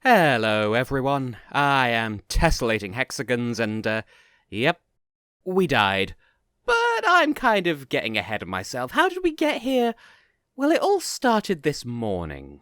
Hello everyone, I am Tessellating Hexagons and, yep, we died. But I'm kind of getting ahead of myself. How did we get here? Well, it all started this morning.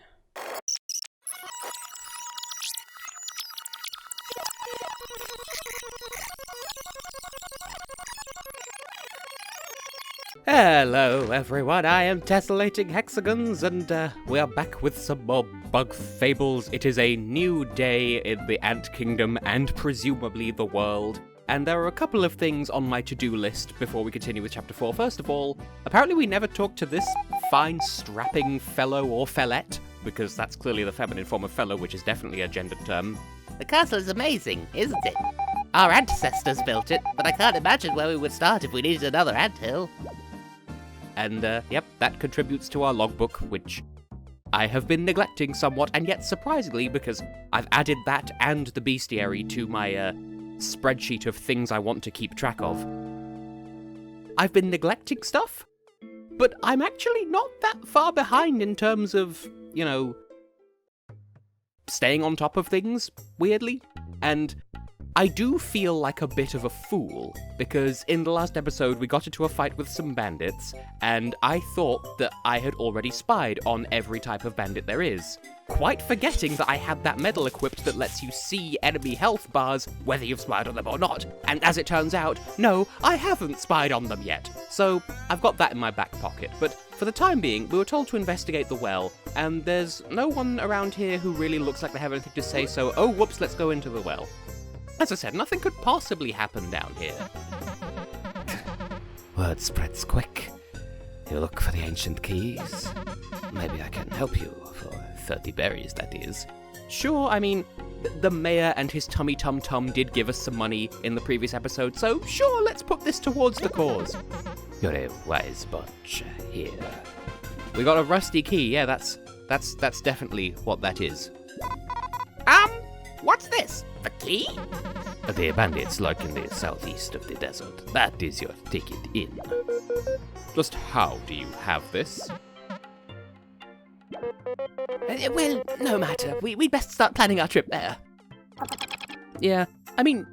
Hello everyone, I am Tessellating Hexagons, and we are back with some more bug fables. It is a new day in the Ant Kingdom and presumably the world. And there are a couple of things on my to-do list before we continue with Chapter 4. First of all, apparently we never talked to this fine strapping fellow or fellette, because that's clearly the feminine form of fellow, which is definitely a gendered term. The castle is amazing, isn't it? Our ancestors built it, but I can't imagine where we would start if we needed another anthill. And, yep, that contributes to our logbook, which I have been neglecting somewhat, and yet surprisingly, because I've added that and the bestiary to my, spreadsheet of things I want to keep track of. I've been neglecting stuff, but I'm actually not that far behind in terms of, you know, staying on top of things, weirdly, and I do feel like a bit of a fool, because in the last episode we got into a fight with some bandits, and I thought that I had already spied on every type of bandit there is, quite forgetting that I had that medal equipped that lets you see enemy health bars whether you've spied on them or not, and as it turns out, no, I haven't spied on them yet. So I've got that in my back pocket, but for the time being, we were told to investigate the well, and there's no one around here who really looks like they have anything to say, so oh whoops, let's go into the well. As I said, nothing could possibly happen down here. Word spreads quick. You look for the ancient keys. Maybe I can help you for 30 berries, that is. Sure, I mean, the mayor and his tummy tum-tum did give us some money in the previous episode, so sure, let's put this towards the cause. You're a wise bunch here. We got a rusty key, yeah, that's definitely what that is. What's this? The key? The bandits lurk in the southeast of the desert. That is your ticket in. Just how do you have this? Well, no matter. We'd best start planning our trip there. Yeah, I mean,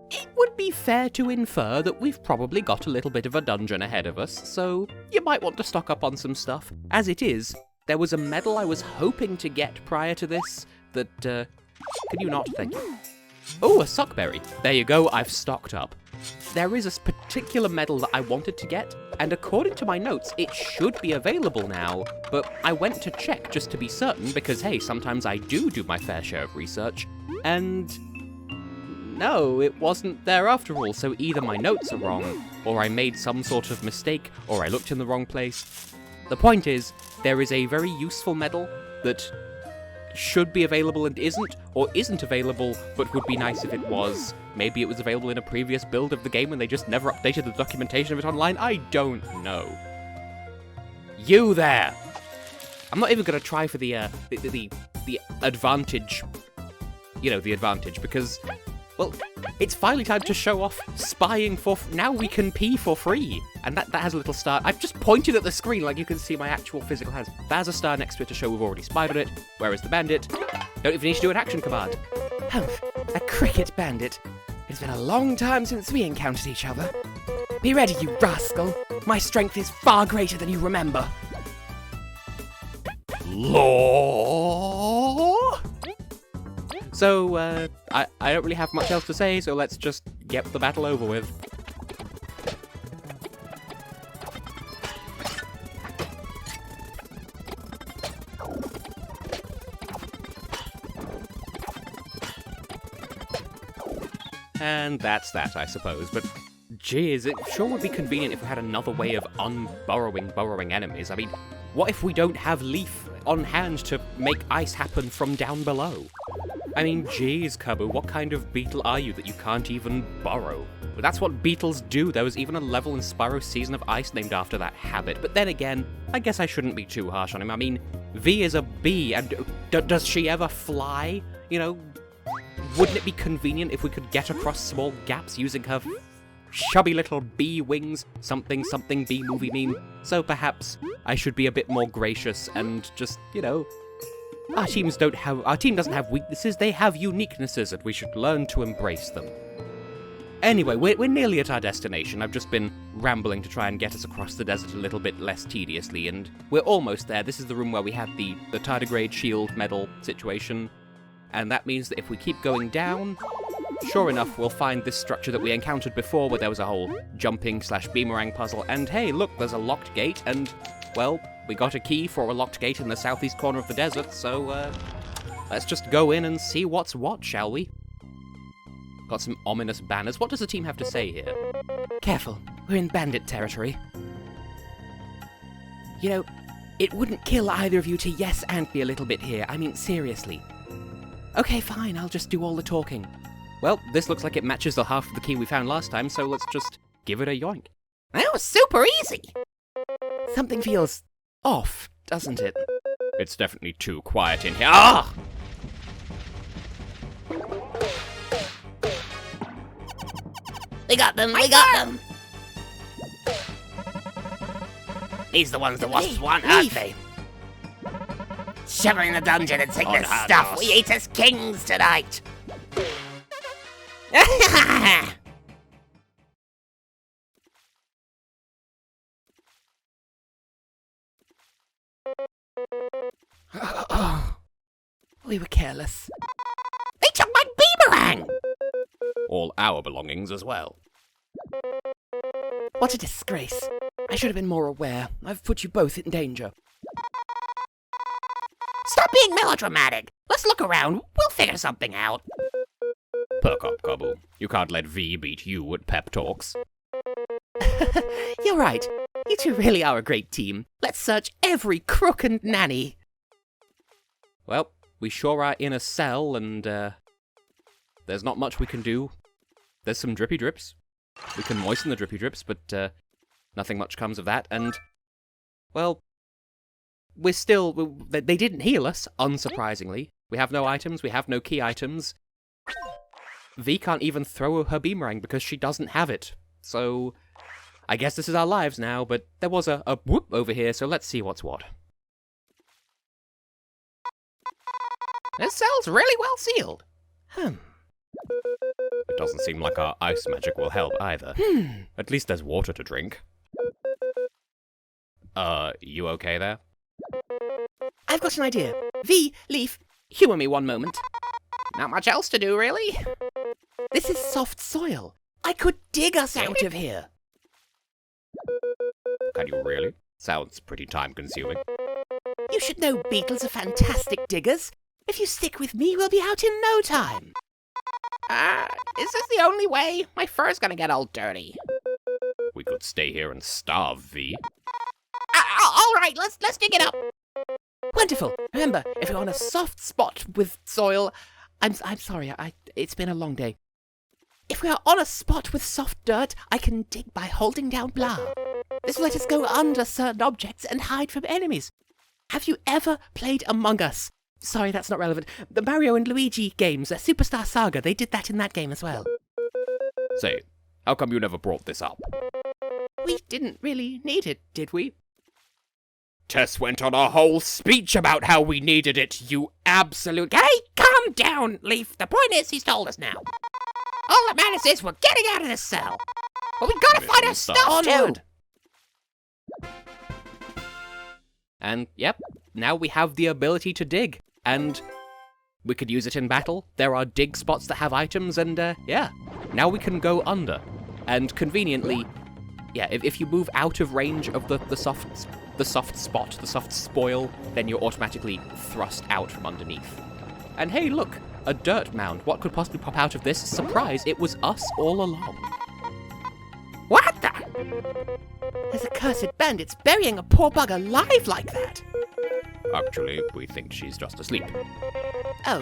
it would be fair to infer that we've probably got a little bit of a dungeon ahead of us, so you might want to stock up on some stuff. As it is, there was a medal I was hoping to get prior to this that, can you not? Thank you. Oh, a suckberry. There you go, I've stocked up. There is a particular medal that I wanted to get, and according to my notes, it should be available now, but I went to check just to be certain, because hey, sometimes I do my fair share of research, and no, it wasn't there after all, so either my notes are wrong, or I made some sort of mistake, or I looked in the wrong place. The point is, there is a very useful medal that should be available and isn't, or isn't available, but would be nice if it was. Maybe it was available in a previous build of the game and they just never updated the documentation of it online? I don't know. You there! I'm not even gonna try for the advantage, you know, the advantage, because, well, it's finally time to show off spying for, now we can pee for free. And that has a little star. I've just pointed at the screen like you can see my actual physical hands. That has a star next to it to show we've already spied on it, whereas the bandit don't even need to do an action command. Humph, a cricket bandit. It's been a long time since we encountered each other. Be ready, you rascal. My strength is far greater than you remember. Law? So, I don't really have much else to say, so let's just get the battle over with. And that's that, I suppose, but geez, it sure would be convenient if we had another way of burrowing enemies. I mean, what if we don't have Leaf on hand to make ice happen from down below? I mean, geez, Kabbu, what kind of beetle are you that you can't even burrow? But that's what beetles do. There was even a level in Spyro's Season of Ice named after that habit. But then again, I guess I shouldn't be too harsh on him. I mean, V is a bee, and does she ever fly? You know, wouldn't it be convenient if we could get across small gaps using her chubby little bee wings? Something bee movie meme. So perhaps I should be a bit more gracious and just, you know, Our team doesn't have weaknesses, they have uniquenesses, and we should learn to embrace them. Anyway, we're nearly at our destination. I've just been rambling to try and get us across the desert a little bit less tediously, and we're almost there. This is the room where we had the tardigrade shield medal situation, and that means that if we keep going down, sure enough, we'll find this structure that we encountered before where there was a whole jumping/beamerang puzzle, and hey, look, there's a locked gate, and, well, we got a key for a locked gate in the southeast corner of the desert, so, let's just go in and see what's what, shall we? Got some ominous banners. What does the team have to say here? Careful, we're in bandit territory. You know, it wouldn't kill either of you to yes and me a little bit here. I mean, seriously. Okay, fine, I'll just do all the talking. Well, this looks like it matches the half of the key we found last time, so let's just give it a yoink. That was super easy! Something feels off, doesn't it? It's definitely too quiet in here. Ah! We got them, we got them! These are the ones the wasps want, aren't they? Shove her in the dungeon and take their stuff. We eat as kings tonight! We were careless. They took my boomerang! All our belongings as well. What a disgrace. I should have been more aware. I've put you both in danger. Stop being melodramatic. Let's look around. We'll figure something out. Perk up, Kabbu. You can't let V beat you at pep talks. You're right. You two really are a great team. Let's search every crook and nanny. Well, we sure are in a cell, and, there's not much we can do. There's some drippy drips. We can moisten the drippy drips, but, nothing much comes of that, and, well, they didn't heal us, unsurprisingly. We have no items, we have no key items. V can't even throw her beamerang because she doesn't have it. So, I guess this is our lives now, but there was a whoop over here, so let's see what's what. This cell's really well sealed. It doesn't seem like our ice magic will help either. At least there's water to drink. You okay there? I've got an idea. V, Leaf, humour me one moment. Not much else to do, really. This is soft soil. I could dig us out of here. Can you really? Sounds pretty time-consuming. You should know beetles are fantastic diggers. If you stick with me, we'll be out in no time. Is this the only way? My fur's gonna get all dirty. We could stay here and starve, V. All right, let's dig it up. Wonderful. Remember, if you're on a soft spot with soil... I'm sorry, it's been a long day. If we are on a spot with soft dirt, I can dig by holding down blah. This will let us go under certain objects and hide from enemies. Have you ever played Among Us? Sorry, that's not relevant. The Mario and Luigi games, Superstar Saga, they did that in that game as well. Say, how come you never brought this up? We didn't really need it, did we? Tess went on a whole speech about how we needed it, you absolute... Hey, calm down, Leaf. The point is, he's told us now. All that matters is we're getting out of this cell. But we gotta find our stuff, too. And, yep, now we have the ability to dig. And we could use it in battle. There are dig spots that have items, and, yeah. Now we can go under. And conveniently, yeah, if you move out of range of the soft spot, the soft spoil, then you're automatically thrust out from underneath. And hey, look, a dirt mound. What could possibly pop out of this? Surprise, it was us all along. What the? There's accursed bandits burying a poor bug alive like that. Actually, we think she's just asleep. Oh,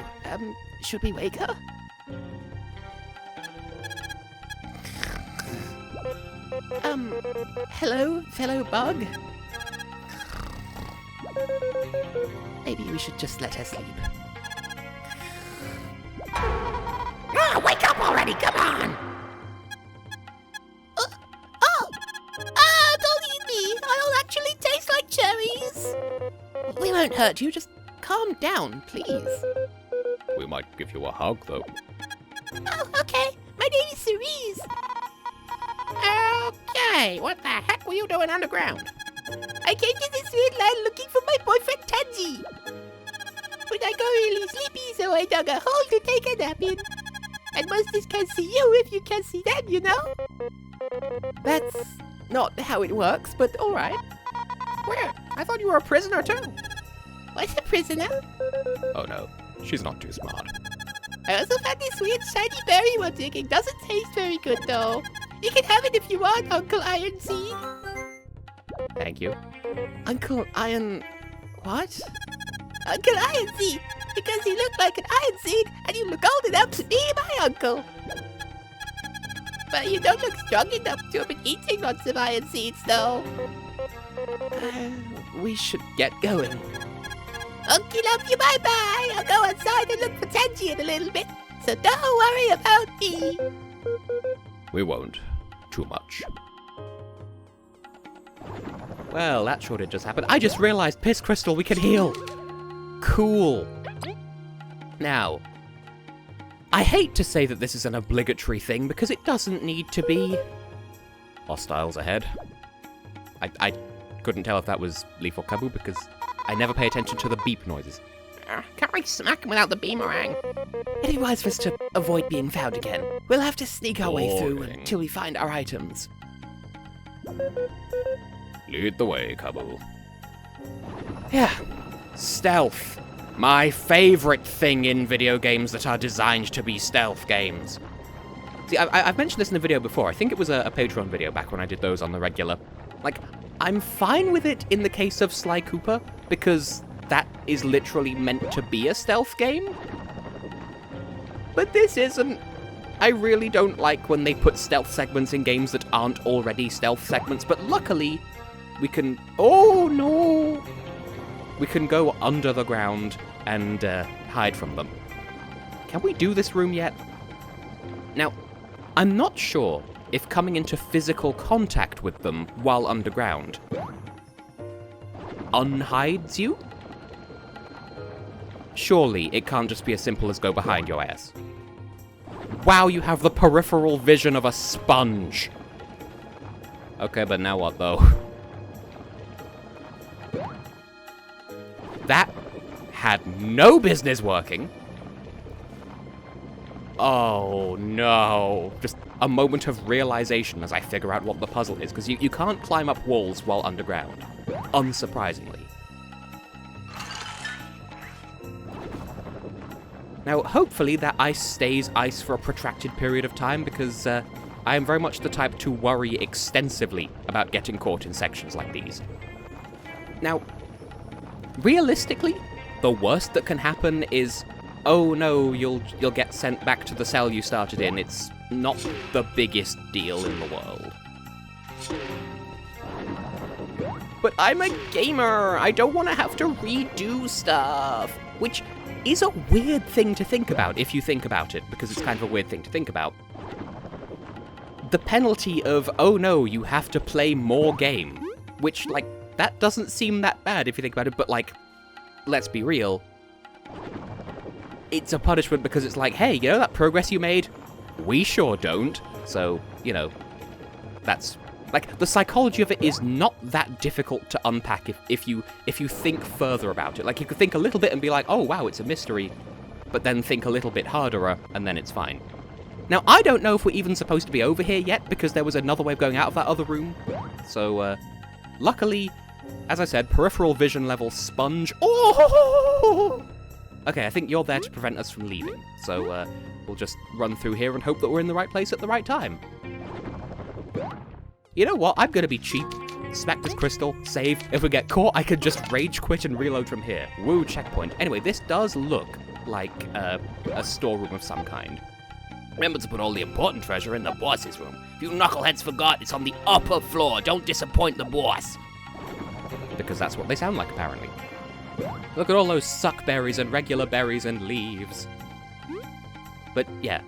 should we wake her? Hello, fellow bug? Maybe we should just let her sleep. Wake up already, come on! Don't eat me! I'll actually taste like cherries! We won't hurt you, just calm down, please. We might give you a hug, though. Oh, okay. My name is Cerise. Okay, what the heck were you doing underground? I came to this weird land looking for my boyfriend Tansy. But I got really sleepy, so I dug a hole to take a nap in. And monsters can't see you if you can't see them, you know? That's not how it works, but alright. Weird. I thought you were a prisoner too. What's a prisoner? Oh no, she's not too smart. I also found this weird shiny berry while digging. Doesn't taste very good though. You can have it if you want, Uncle Iron Seed. Thank you. Uncle Iron... what? Uncle Iron Seed! Because you look like an iron seed and you look old enough to be my uncle. But you don't look strong enough to have been eating lots of iron seeds though. We should get going. Uncle love you, bye-bye. I'll go outside and look for Tangy in a little bit. So don't worry about me. We won't. Too much. Well, that sure did just happen. I just realized, Piss Crystal, we can heal. Cool. Now, I hate to say that this is an obligatory thing, because it doesn't need to be. Hostiles ahead. I couldn't tell if that was Leaf or Kabbu, because I never pay attention to the beep noises. Can't we smack him without the beamerang? It'd be wise for us to avoid being found again. We'll have to sneak our way through Boring. until we find our items. Lead the way, Kabbu. Yeah. Stealth. My favorite thing in video games that are designed to be stealth games. See, I've mentioned this in a video before. I think it was a Patreon video back when I did those on the regular. Like, I'm fine with it in the case of Sly Cooper, because that is literally meant to be a stealth game. But this isn't. I really don't like when they put stealth segments in games that aren't already stealth segments, but luckily, we can... Oh, no! We can go under the ground and hide from them. Can we do this room yet? Now, I'm not sure if coming into physical contact with them while underground unhides you? Surely it can't just be as simple as go behind your ass. Wow, you have the peripheral vision of a sponge. Okay, but now what, though? That had no business working. Oh, no. Just a moment of realization as I figure out what the puzzle is, because you can't climb up walls while underground, unsurprisingly. Now, hopefully that ice stays ice for a protracted period of time, because I am very much the type to worry extensively about getting caught in sections like these. Now, realistically, the worst that can happen is, oh no, you'll get sent back to the cell you started in. It's not the biggest deal in the world. But I'm a gamer. I don't want to have to redo stuff, which is a weird thing to think about if you think about it, because it's kind of a weird thing to think about. The penalty of, oh no, you have to play more game, which, like, that doesn't seem that bad if you think about it, but, like, let's be real. It's a punishment because it's like, hey, you know that progress you made? We sure don't. So, you know, that's... Like, the psychology of it is not that difficult to unpack if you think further about it. Like, you could think a little bit and be like, oh, wow, it's a mystery, but then think a little bit harder, and then it's fine. Now, I don't know if we're even supposed to be over here yet, because there was another way of going out of that other room. So, luckily, as I said, peripheral vision level sponge. Oh! Okay, I think you're there to prevent us from leaving. So, we'll just run through here and hope that we're in the right place at the right time. You know what? I'm gonna be cheap. Smack this crystal, save. If we get caught, I could just rage quit and reload from here. Woo, checkpoint. Anyway, this does look like a storeroom of some kind. Remember to put all the important treasure in the boss's room. If you knuckleheads forgot, it's on the upper floor. Don't disappoint the boss. Because that's what they sound like, apparently. Look at all those suckberries and regular berries and leaves. But yeah,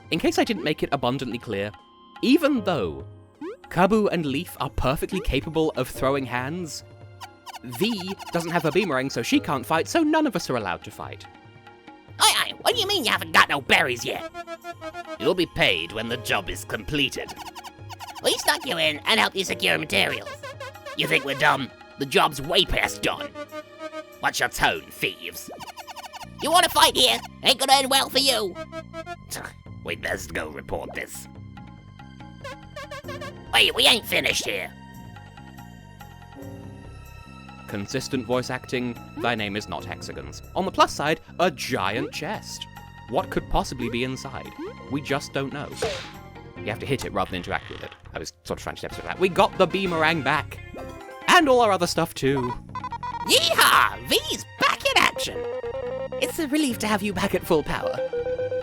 in case I didn't make it abundantly clear, even though Kabbu and Leaf are perfectly capable of throwing hands, V doesn't have a boomerang, so she can't fight, so none of us are allowed to fight. Aye, what do you mean you haven't got no berries yet? You'll be paid when the job is completed. We snuck you in and helped you secure materials. You think we're dumb? The job's way past done. What's your tone, thieves? You wanna fight here? Ain't gonna end well for you. We'd best go report this. Wait, we ain't finished here. Consistent voice acting, thy name is not Hexagons. On the plus side, a giant chest. What could possibly be inside? We just don't know. You have to hit it rather than interact with it. I was sort of trying to step through that. We got the boomerang back! And all our other stuff too. Yeehaw! V's back in action! It's a relief to have you back at full power.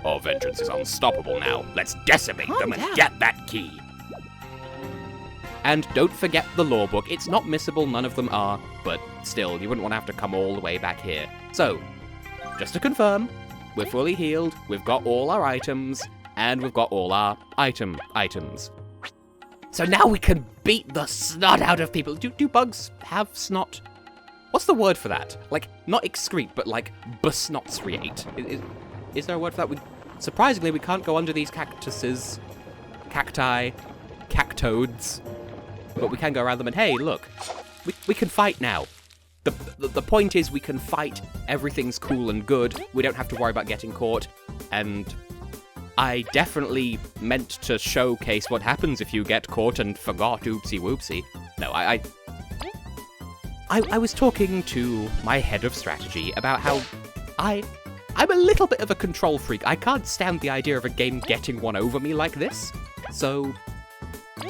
Our vengeance is unstoppable now. Let's decimate them and get that key. And don't forget the law book. It's not missable, none of them are, but still, you wouldn't want to have to come all the way back here. So, just to confirm, we're fully healed, we've got all our items, and we've got all our items. So now we can beat the snot out of people. Do bugs have snot? What's the word for that? Like, not excrete, but like besnotsriate. Is there a word for that? Surprisingly, we can't go under these cactuses, cacti, cactodes, but we can go around them and hey, look, we can fight now. The point is we can fight, everything's cool and good, we don't have to worry about getting caught, and I definitely meant to showcase what happens if you get caught and forgot, oopsie whoopsie. No, I was talking to my head of strategy about how I'm a little bit of a control freak. I can't stand the idea of a game getting one over me like this, so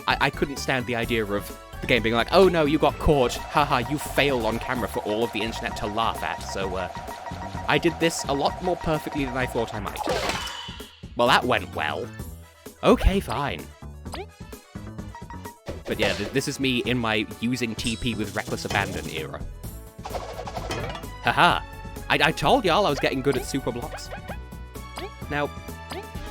I couldn't stand the idea of the game being like, oh no, you got caught, haha, you failed on camera for all of the internet to laugh at, so I did this a lot more perfectly than I thought I might. Well, that went well. Okay, fine. But yeah, this is me in my using TP with reckless abandon era. Haha, I told y'all I was getting good at super blocks. Now,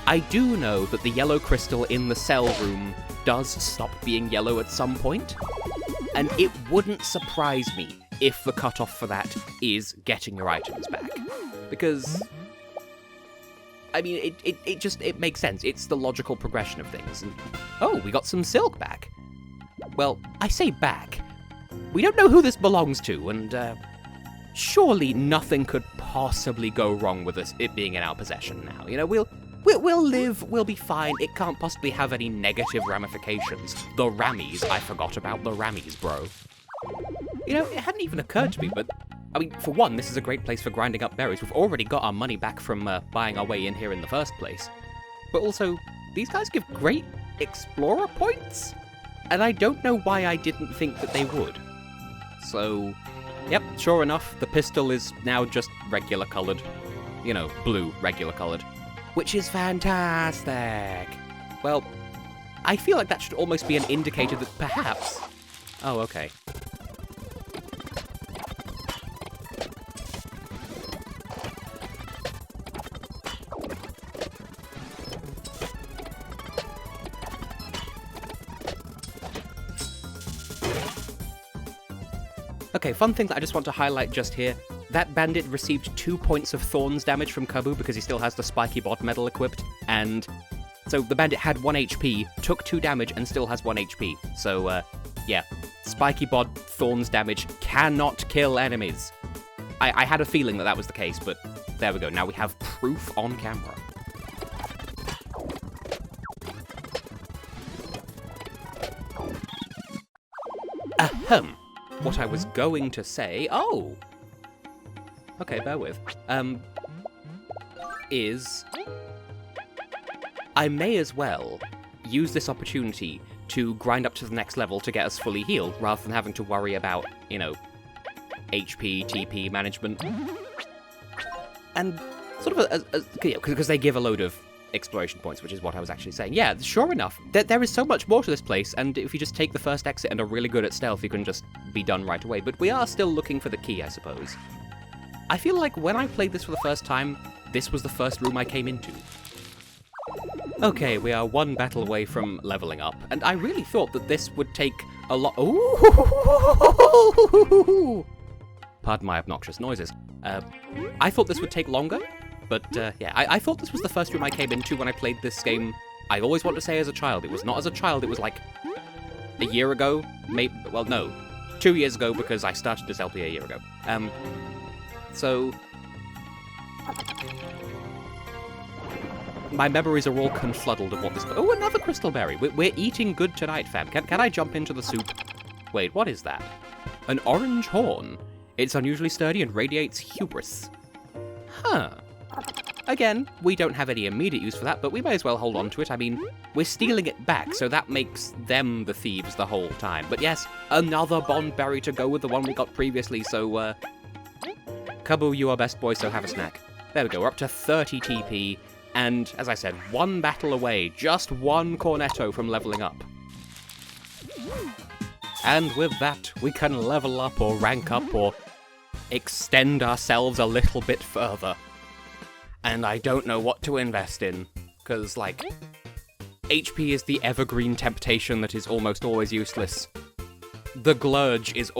I do know that the yellow crystal in the cell room does stop being yellow at some point, and it wouldn't surprise me if the cutoff for that is getting your items back. Because, I mean, it makes sense. It's the logical progression of things. And, oh, we got some silk back. Well, I say back. We don't know who this belongs to, and surely nothing could possibly go wrong with it being in our possession now. You know, we'll live, we'll be fine. It can't possibly have any negative ramifications. The Rammies, I forgot about the Rammies, bro. You know, it hadn't even occurred to me, but I mean, for one, this is a great place for grinding up berries. We've already got our money back from buying our way in here in the first place. But also, these guys give great explorer points? And I don't know why I didn't think that they would. So, yep, sure enough, the pistol is now just regular coloured. You know, blue, regular coloured. Which is fantastic. Well, I feel like that should almost be an indicator that perhaps... Oh, okay. Okay, fun thing that I just want to highlight just here. That bandit received 2 points of thorns damage from Kabbu because he still has the spiky bot medal equipped, and so the bandit had 1 HP, took 2 damage, and still has 1 HP. So, yeah, spiky bot thorns damage cannot kill enemies. I had a feeling that that was the case, but there we go. Now we have proof on camera. Ahem. What I was going to say... Oh! Okay, bear with. Is... I may as well use this opportunity to grind up to the next level to get us fully healed, rather than having to worry about, you know, HP, TP management. And sort of, because they give a load of exploration points, which is what I was actually saying. Yeah, sure enough, there is so much more to this place, and if you just take the first exit and are really good at stealth, you can just be done right away. But we are still looking for the key, I suppose. I feel like when I played this for the first time, this was the first room I came into. Okay, we are 1 battle away from leveling up, and I really thought that this would take a lot... Ooh! Pardon my obnoxious noises. I thought this would take longer, but yeah, I thought this was the first room I came into when I played this game. I always want to say as a child. It was not as a child, it was like a year ago, maybe, well, no, 2 years ago, because I started this LP a year ago. So my memories are all confluddled of what this... Oh, another crystal berry. We're eating good tonight, fam. Can I jump into the soup? Wait, what is that? An orange horn. It's unusually sturdy and radiates hubris. Huh. Again, we don't have any immediate use for that, but we may as well hold on to it. I mean, we're stealing it back, so that makes them the thieves the whole time. But yes, another bond berry to go with the one we got previously, so, Kabbu, you are best boy, so have a snack. There we go, we're up to 30 TP, and, as I said, one battle away, just one cornetto from leveling up. And with that, we can level up or rank up or extend ourselves a little bit further. And I don't know what to invest in, because, like, HP is the evergreen temptation that is almost always useless. The Glurge is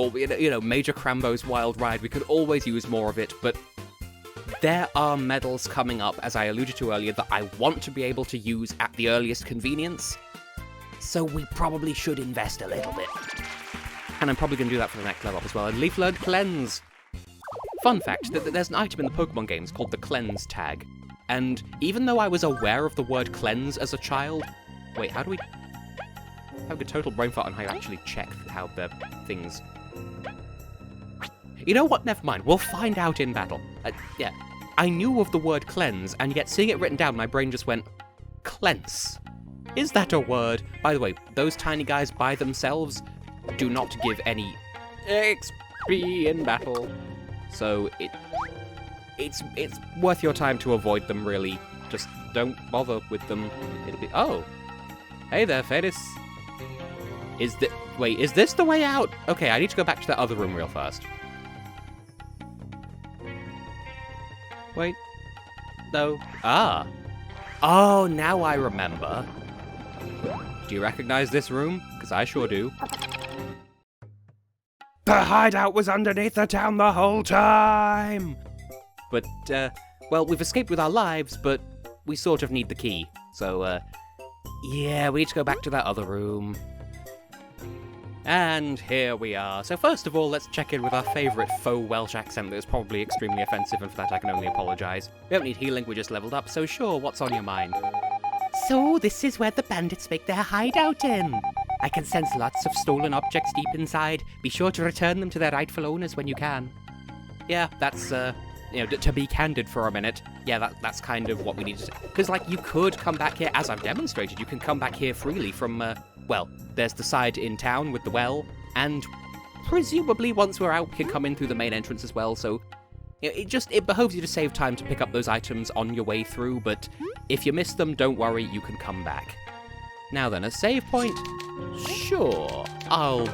Major Crambo's Wild Ride, we could always use more of it, but there are medals coming up, as I alluded to earlier, that I want to be able to use at the earliest convenience, so we probably should invest a little bit. And I'm probably going to do that for the next level up as well, and Leaf Learned Cleanse! Fun fact, there's an item in the Pokemon games called the Cleanse tag, and even though I was aware of the word cleanse as a child... Wait, how do we... have a total brain fart on how you actually check how the things... You know what, never mind, we'll find out in battle. Yeah, I knew of the word cleanse, and yet seeing it written down, my brain just went, cleanse. Is that a word? By the way, those tiny guys by themselves do not give any XP in battle. So it's worth your time to avoid them, really. Just don't bother with them. It'll be... Oh! Hey there, Fables. Wait, is this the way out? Okay, I need to go back to that other room real fast. Wait. No. Ah. Oh, now I remember. Do you recognize this room? Because I sure do. The hideout was underneath the town the whole time! But, well, we've escaped with our lives, but we sort of need the key. So, yeah, we need to go back to that other room. And here we are. So first of all, let's check in with our favourite faux Welsh accent that is probably extremely offensive, and for that I can only apologise. We don't need healing, we just leveled up, so sure, what's on your mind? So, this is where the bandits make their hideout in. I can sense lots of stolen objects deep inside. Be sure to return them to their rightful owners when you can. Yeah, that's, to be candid for a minute, yeah, that's kind of what we need to say. Because, like, you could come back here, as I've demonstrated, you can come back here freely from, well, there's the side in town with the well, and presumably once we're out, we can come in through the main entrance as well, so... It behoves you to save time to pick up those items on your way through, but if you miss them, don't worry, you can come back. Now then, a save point? Sure, I'll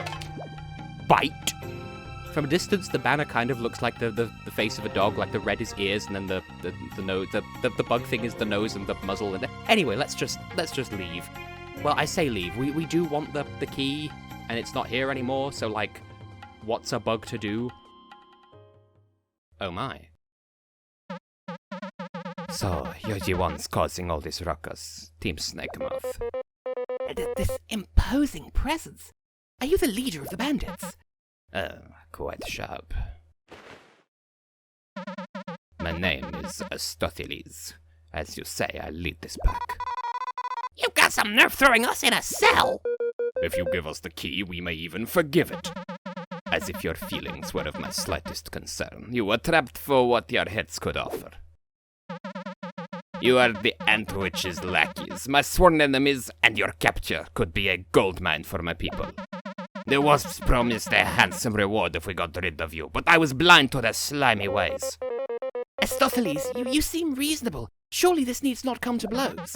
bite. From a distance, the banner kind of looks like the face of a dog, like the red is ears, and then the nose, the bug thing is the nose and the muzzle. And anyway, let's just leave. Well, I say leave. We do want the key, and it's not here anymore. So like, what's a bug to do? Oh my. So, you're the ones causing all this ruckus, Team Snakemouth. This imposing presence. Are you the leader of the bandits? Quite sharp. My name is Aristoteles. As you say, I lead this pack. You've got some nerve throwing us in a cell! If you give us the key, we may even forgive it. As if your feelings were of my slightest concern. You were trapped for what your heads could offer. You are the Ant Witch's lackeys, my sworn enemies, and your capture could be a goldmine for my people. The wasps promised a handsome reward if we got rid of you, but I was blind to their slimy ways. Aristoteles, you seem reasonable. Surely this needs not come to blows.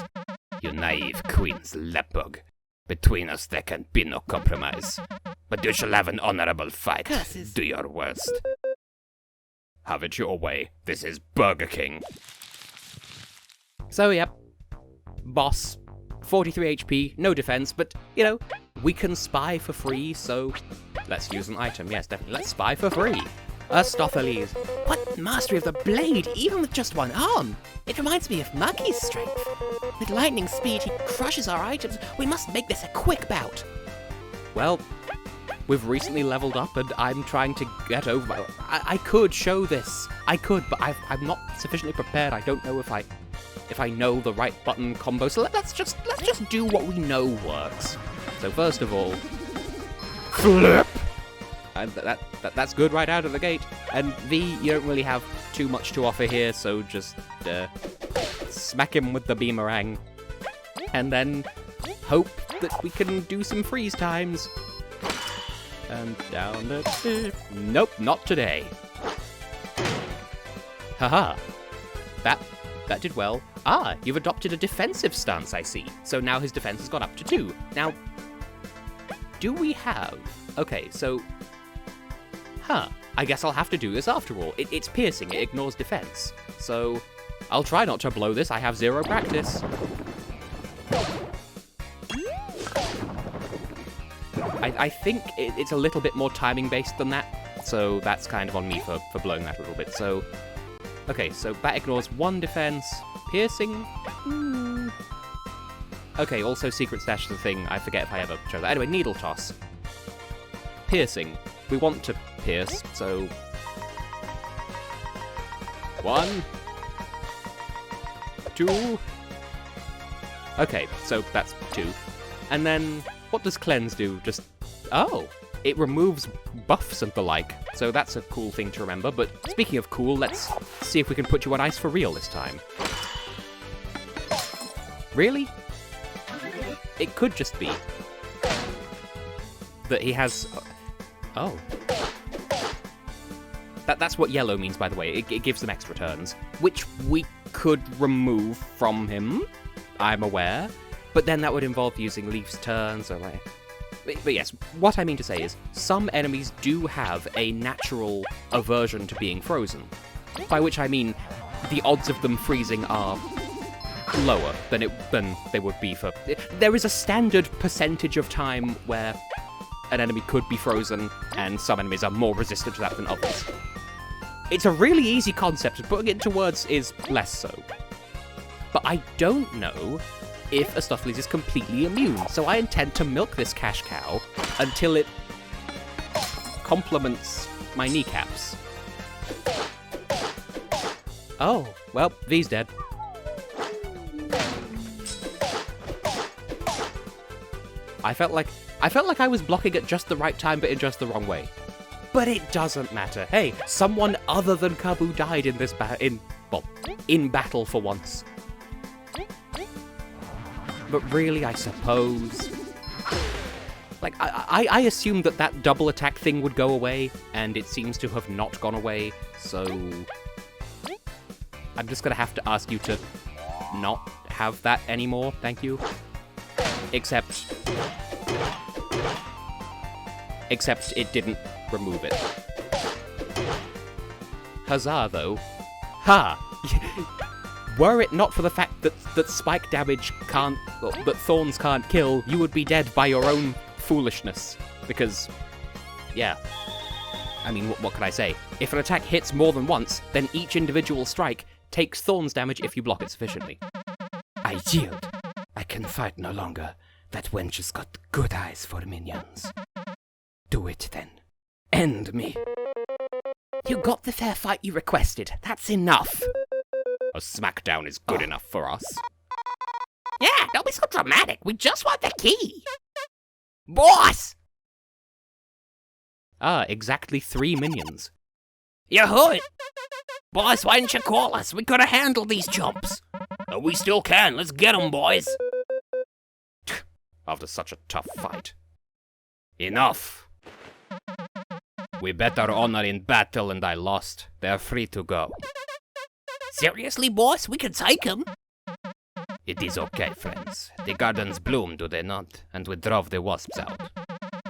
You naive queen's lapdog. Between us there can be no compromise. But you shall have an honorable fight. Curses. Do your worst. Have it your way. This is Burger King. So, yep. Boss. 43 HP, no defense, but, we can spy for free, so let's use an item. Yes, definitely. Let's spy for free. Aristophanes, what mastery of the blade, even with just one arm! It reminds me of Maki's strength. With lightning speed, he crushes our items. We must make this a quick bout. Well, we've recently leveled up and I'm trying to get over my... I could show this. I could, but I'm not sufficiently prepared. I don't know if I know the right button combo. So let's just do what we know works. So first of all, flip. And that's good right out of the gate. And V, you don't really have too much to offer here, so just smack him with the beamerang. And then hope that we can do some freeze times. And down the... Nope, not today. Haha. That did well. Ah, you've adopted a defensive stance, I see. So now his defense has gone up to 2. Now, do we have... Okay, so... I guess I'll have to do this after all. It's piercing, it ignores defense. So, I'll try not to blow this, I have 0 practice. I think it's a little bit more timing based than that, so that's kind of on me for blowing that a little bit. So, okay, so that ignores 1 defense. Piercing? Okay, also Secret Stash is a thing, I forget if I ever show that. Anyway, Needle Toss. Piercing. We want to pierce, so... 1, 2... Okay, so that's 2. And then, what does Cleanse do? Just... Oh! It removes buffs and the like, so that's a cool thing to remember. But speaking of cool, let's see if we can put you on ice for real this time. Really? It could just be that he has... Oh. That's what yellow means, by the way. It gives them extra turns, which we could remove from him, I'm aware. But then that would involve using Leaf's turns, or like... But yes, what I mean to say is, some enemies do have a natural aversion to being frozen. By which I mean, the odds of them freezing are lower than they would be for... There is a standard percentage of time where an enemy could be frozen, and some enemies are more resistant to that than others. It's a really easy concept, but putting it into words is less so. But I don't know if Aristophanes is completely immune, so I intend to milk this cash cow until it complements my kneecaps. Oh, well, V's dead. I felt like I was blocking at just the right time, but in just the wrong way. But it doesn't matter. Hey, someone other than Kabbu died in this in battle for once. But really, I suppose... Like, I assumed that double attack thing would go away, and it seems to have not gone away, so... I'm just gonna have to ask you to not have that anymore, thank you. Except it didn't remove it. Huzzah, though. Ha! Were it not for the fact that spike damage can't... that thorns can't kill, you would be dead by your own foolishness. Because, yeah. I mean, what can I say? If an attack hits more than once, then each individual strike takes thorns damage if you block it sufficiently. I yield. I can fight no longer. That wench has got good eyes for minions. Do it then. End me. You got the fair fight you requested. That's enough. A smackdown is good enough for us. Yeah, don't be so dramatic. We just want the key. Boss! Ah, exactly 3 minions. You heard? Boss, why didn't you call us? We could have handled these chumps. And we still can. Let's get them, boys. After such a tough fight. Enough. We better honor in battle and I lost. They're free to go. Seriously, boss? We can take them. It is okay, friends. The gardens bloom, do they not? And we drove the wasps out.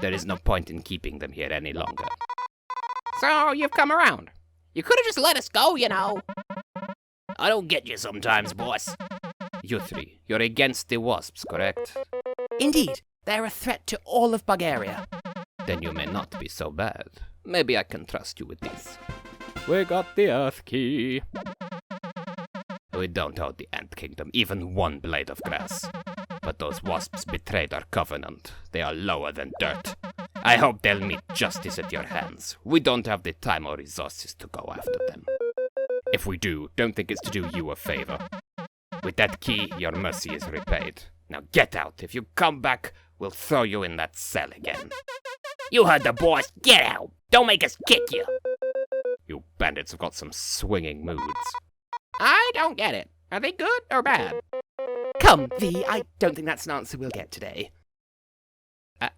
There is no point in keeping them here any longer. So, you've come around. You could have just let us go, you know. I don't get you sometimes, boss. You three, you're against the wasps, correct? Indeed, they're a threat to all of Bulgaria. Then you may not be so bad. Maybe I can trust you with this. We got the Earth Key. We don't owe the Ant Kingdom even one blade of grass. But those wasps betrayed our covenant. They are lower than dirt. I hope they'll meet justice at your hands. We don't have the time or resources to go after them. If we do, don't think it's to do you a favor. With that key, your mercy is repaid. Now get out. If you come back, we'll throw you in that cell again. You heard the boss. Get out. Don't make us kick you. You bandits have got some swinging moods. I don't get it. Are they good or bad? Come, V, I don't think that's an answer we'll get today.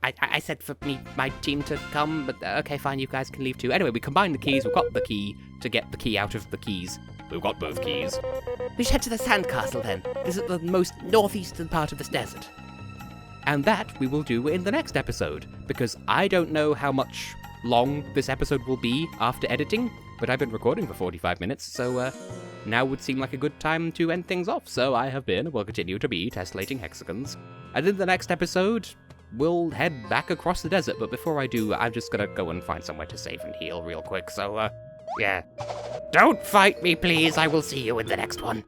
I said for my team to come, but okay, fine, you guys can leave too. Anyway, we combined the keys, we've got the key to get the key out of the keys. We've got both keys. We should head to the sandcastle then. This is the most northeastern part of this desert. And that we will do in the next episode, because I don't know how much long this episode will be after editing, but I've been recording for 45 minutes, so now would seem like a good time to end things off. So I have been, and will continue to be, Tessellating Hexagons. And in the next episode, we'll head back across the desert, but before I do, I'm just gonna go and find somewhere to save and heal real quick, so, yeah. Don't fight me, please. I will see you in the next one.